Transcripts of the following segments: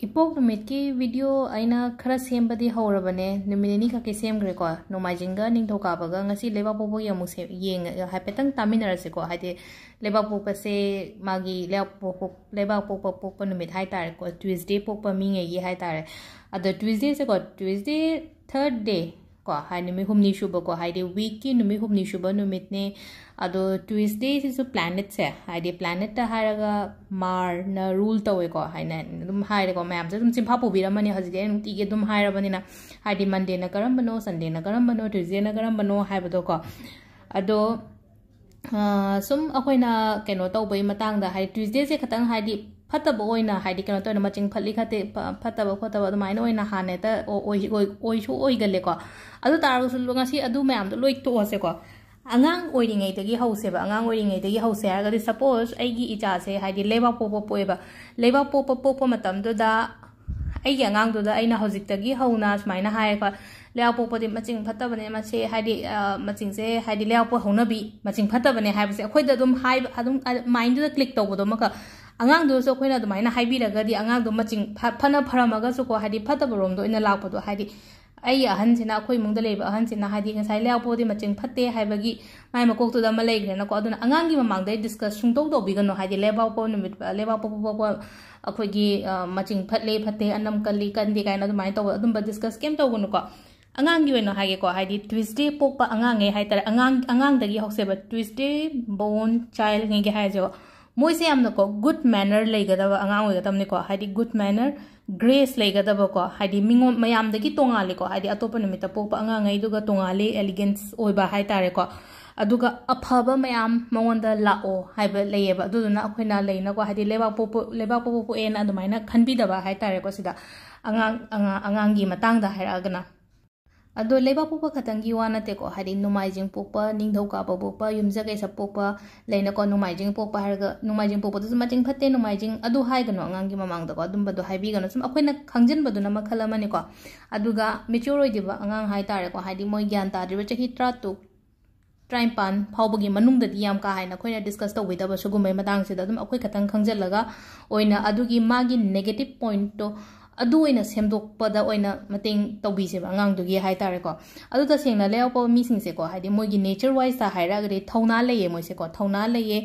epoch नुमित की video अइना खरा सेमबदी हौरबने नुमिनी खके सेमग्रे को नोमाइजिंगा निंगथौकाबगा ngasi लेबा पोपो यमु से येंग हाइपेतंग तामिनरसे को हाइदे लेबा पोपो से मागी लेबा पोपो नुमित हाइ तारे को ट्यूसडे पोपो मिंगे ये हाइ तारे अद ट्यूसडे से को ट्यूसडे थर्ड डे को हाइ नुमि हुमनि शुब को हाइदे वीक की नुमि हुमनि शुब नुमित ने अदो ट्यूसडे से प्लैनेट से हाइदे प्लैनेट ता हारगा मार न रूल तवे को हाइना दुम हाइरे को मैम से दुम सिंफा पुबिरमनि हजिदे नुति के दुम हाइरबनिना हाइदे मंडे न करमबनो संडे न करमबनो ट्यूसडे न करमबनो हाइबदो को अदो सुम अखोइना केनो तौबई मतंगदा हाइ ट्यूसडे से खतंग हाइदे फतबो ओइना हाइदे केनो तोना मचिंग फल्ली खते फतबो खोतबो दुमाइना ओइना हानेता ओइसु ओइगले को अदो तारगसु ngasi अदु मैम दो लोइ तोसे को angang oiringaidagi hauseba angang oiringaidagi hause haragadi suppose aigi icha se haidi leba popo poeba leba popo matamdu da aigi angang du da aina hojiktagi hauna smaina hai ka leba popo di maching phatabane ma se haidi maching se haidi leba po haunabi maching phatabane haibse akhoi da dum hai adum mind du click tawbodo maka angang du so khoina dumaina haibi ragadi angang du maching phana pharamaga so ko haidi phataborom do ina lakpodo haidi ai ahan sina khoi mungda leba ahan sina hadi ngasai lea podi maching phatte haibagi mai makok tu da ma leigre na ko aduna angang gi mamang dai discuss sung tong do bigano hadi leba po numit leba po akhoi gi maching phatle phatte anam kali kandi kaina du mai to adum ba discuss kem to gunu ko angang gi weno hage ko hadi tuesday pokpa angang e haitar angang dagi hokseba tuesday born child ngi gi haijo moi se amna ko good manner leigada angang oi gatam ni ko hadi good manner grace legadaba ko hadi mingo mayam dagi tongali ko hadi atopa numita pokpa angangai duga tongali elegance oiba hai tare ko aduga aphaba mayam mongonda lao haiba leyeba aduna akhoina leina ko hadi leba popo en adumaina khanbi daba hai tare ko sida angangi matang da hairagana ado leba popa khatangi wana te ko hadi numaijing popa ningthauka popa yumja kai sapopa leina ko numaijing popa harga numaijing popa du maching phatte numaijing adu hai gano angangi mamang da ko dum badu haibi gano sum akoina khangjen badu na makhala mani ko aduga mature diba angang hai tare ko hadi moi gyan ta driba chahi tra tu traimpan phawbagi manung da yam ka haina khoina discuss to widaba sugumai matang se da dum akoi khatang khangjal laga oina adugi magi negative point to adu oina semdokpada oina mating tawbi se angang dugi hai tare ko adu ta sengna leopo mi sing se ko hadi mogi nature wise ta haira gari thauna leye moi se ko thauna leye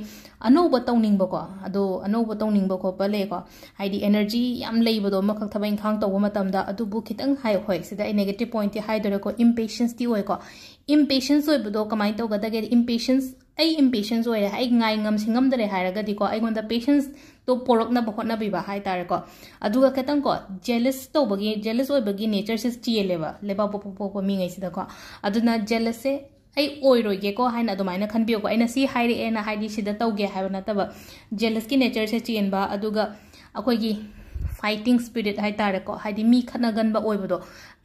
anoba tawning ba ko adu anoba tawning ba ko pa le ko hadi energy yam leiba do makak thabain khang taw matam da adu bu khitang hai hoi se da negative point ti hai dore ko impatience ti oi ko impatience oi bu do kamai to ga da ge impatience ai impatience oi ai ngai ngam singam dare haira ga di ko ai gonda patience तो पोरक ना बहुत ना बिबा high तारे को अदुगा केतंग को jealous तो बगी jealous ओय बगी नेचर से चिएलेबा लेबा पोपो मिंगै सिदा को अदुना जेलस से ai oi roige ko haina adumaina khanbiyo ko aina si hairi ena haidi sida tauge haiba nataba jealous ki nature se chenba aduga akoi gi fighting spirit hai tare ko haidi mi khana gan ba oibodo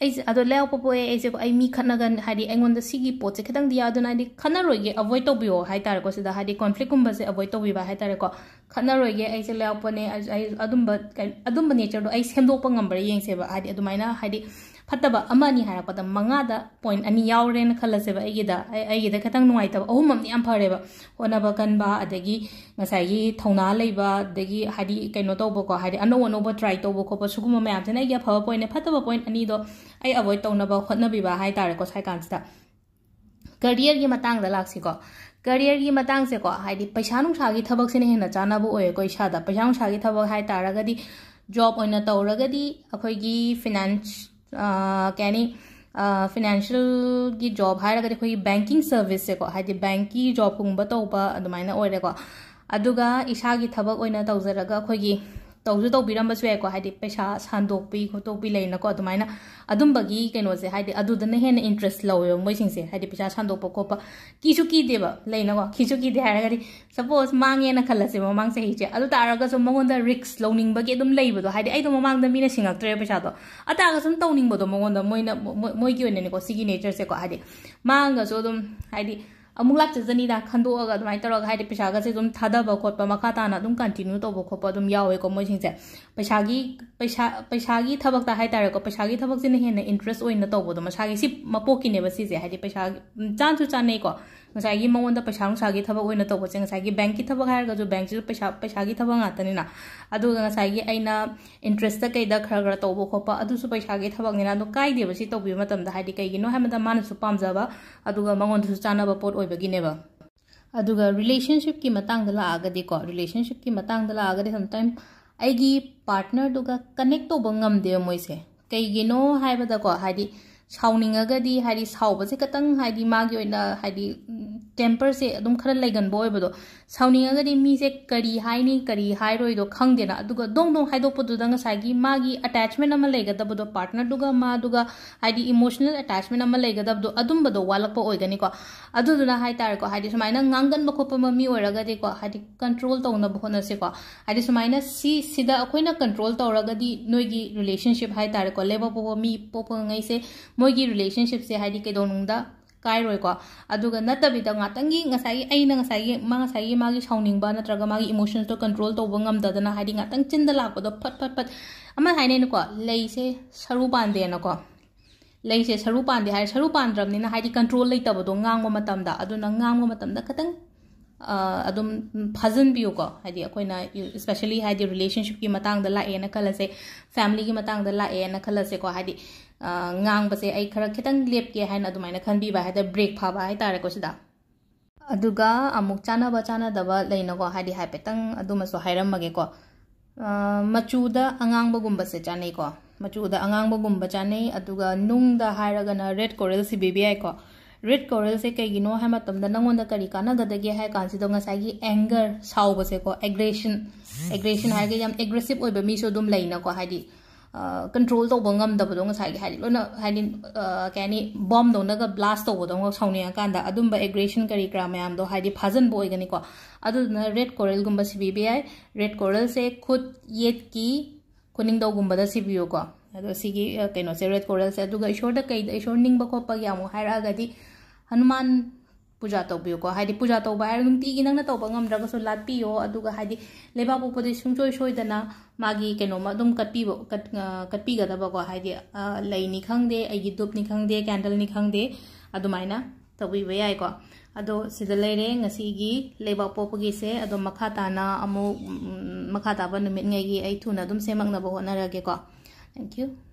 ai ado leo popo ai se ko ai mi khana gan haidi engon da sigi pot se khadang dia aduna di khana roige avoid to biyo hai tare ko sida haidi conflict kumba se avoid to biba hai tare ko khana roige ai se leo pone ai adumba nature do ai semdok pa ngambar yeng se ba haidi adumaina haidi फतब अमनी हारपद मंगादा point अनि यावरेन खलसेब आइगिदा खतंग नुवाइतब अहुम अमनि याम फरेब होनब कनबा अदगी ngसाइगी थौना लेबा अदगी हादि canoe तौबको हादि अनो try तौबो खोप सुगुम मैम जना या फब पॉइंट फतब पॉइंट अनि दो आई अवॉइड तौनब खतनबिबा हाइ तारे को साइ कांसदा करियर की मतंग दा लाक्सिको करियर की मतंग से को हादि पैसा नुसागी थबक सिने हेना चानाबो ओय को इसादा पैसा नुसागी थबक हाइ तारगदी जॉब ओइना तौरगदी अखोइगी फाइनेंस कैनी फाइनेंशियल की जॉब हायरगदी कोई बैंकिंग सर्विस से को हादि बैंक की जॉब कुंबा तौबा अदुमाइना ओइरे को अदुगा इसागी थबक ओइना तौजरगा खोगी तौजु तौबिरमबसु याय को हादि पैसा सानदोकपि खोतोकपि लेना को अदुमाइना अदुमबगी कैनो से हादि अदुदने हेन इंटरेस्ट लवयो मोइसिंग से हादि पैसा सानदोकप कोप किसु की देबा लेना को किसु की दे हायरगदी सपोज मांगे ना खलसे ममांग से हिचे अदु तारगा सो मंगोंदा रिस्क लौनिंग बगे दुम लेबदो हादि आइदो ममांग द मीना सिंगक्त्रे पैसा दो अतागा सम तौनिंग बदो मंगोंदा मोइना मोइगी ओइने को सिगी नेचर से को हादि मांगा सो दुम हादि अमुक लाक्चजनीदा खंदोगा अदुमाय तौरगा हाइदि पैसागासे दुम थादबा खोटबा मखा ताना दुम कंटिन्यू तौबा खोपा दुम यावेको मोइसिंगसे पैसागी थबकता हाइतारेको पैसागी थबकसिने हेन इंटरेस्ट ओइना तौबदो मसागी सि मपोकिनेबा सिसे हाइदि पैसा चानसु चानेको ngसागी मवंदा पैसा नुसागी थबक ओइना तौबसे ngसागी बैंक की थबक हारगा जो बैंक से पैसागी थबक ngataनिना अदुगा ngसागी आइना इंटरेस्ट कैदा खरगरा तौबो खोपा अदुसु पैसागी थबक निना दो काइदेबा सि तौबि मतमदा हाइदि कैगिनो हामदा मानसु पामजाबा अदुगा मंगोंदसु चानाबा पोट ओइबगिनेबा अदुगा रिलेशनशिप की मतंग लागदी को रिलेशनशिप की मतंग लागदी समटाइम आइगी पार्टनर दुगा कनेक्ट तौबा ngamde मोइसे कैगिनो हाइबदा को हाइदि साउनिंगगदी हाइदि साउबसे कतंग हाइदि मागी ओइना हाइदि टेम्पर से अदुम खरा लेगन बोयबदो साउनिंगगदी मी से करी हाइनी करी हाइरोइदो खंगदेना अदुगा दोंग दोंग हाइदोपदुदा ngसागी मागी अटैचमेंट अमा लेगदबदो पार्टनर दुगा मा दुगा हाइदि इमोशनल अटैचमेंट अमा लेगदबदो अदुमबदो वालकपो ओइगनी को अदुदुना हाइतार को हाइदि सुमाइना ngangan बखोप ममी ओइरगदि को हाइदि कंट्रोल तौना बखोनसे को हाइदि सुमाइना सिदा अखोइना कंट्रोल तौरगदि नोइगी रिलेशनशिप हाइतार को लेबपो मी पोपो ngैसे मोइगी रिलेशनशिप से हाइदि केदोनुंगदा कायरोय को अदुगा नतबिदा ngатंगी ngसाई आइना ngसाई मागी साउनिंगबा नत्रगा मागी इमोशंस तो कंट्रोल तौबा ngamददना हाइदि ngатंग चिंदा लापदो फट फट फट अमा हाइनेन को लेइसे सरु पांदेना को लेइसे सरु पांदे हाइ सरु पांद्रबनिना हाइदि कंट्रोल लेतबदो ngang मतमदा अदुना ngang मतमदा खतंग अदुम फजन बियो को हाइदि अखोइना स्पेशली हाइदि रिलेशनशिप की मतंग द लाएना खलसे फैमिली की मतंग द लाएना खलसे को हाइदि ngang base ai khara khitang lep ke haina adumaina khanbi ba haida break phaba hai tare ko sida aduga amuk chana daba leina ko haidi hai petang aduma so hairam mage ko machuda angang ba gumba se chane ko machuda angang ba gumba chane aduga nung da hairaga na red coral si bbi ko red coral se kai gino ha matam da nangon da kari kana ga da ge hai kan si do ngasai gi anger sau ba se ko aggression hai ge jam aggressive oi ba mi so dum leina ko haidi control तौब ngamdabdo ngasai हाइदि लोना हाइदि कैनी bomb दोनगा blast तौबदो साउनिया कांदा अदुम्बा aggression करी क्रा मयाम दो हाइदि फाजन बोइगनी को अदुना red coral गुम्बा सिबिबिआई red coral से खुद येत की खुनिंग दो गुम्बा दा सिबियो को अदो सिगी कैनो से रेड कोरल से अदुगा ईश्वर दा कई ईश्वर निंगबा खोपा यामो हाइरागदी हनुमान पूजा तौबियो को हाइदि पूजा तौबा हाइर नुंती गी नंगना तौबा ngamdragaso latpiyo aduga हाइदि लेबा पोपदि सुंचोय सोइदना मागी केनोमा दुम कटपीगदबा को हाइदि लैनि खंगदे आइगि दुपनि खंगदे कैंडल नि खंगदे अदुमाइना तौबिबा याय को अदो सिदा लेरे ngasiगी लेबा पोपगी से अदो मखाताना अमु मखाताबा नुमित ngैगी ai thuna dum semakna bo honarage ko thank you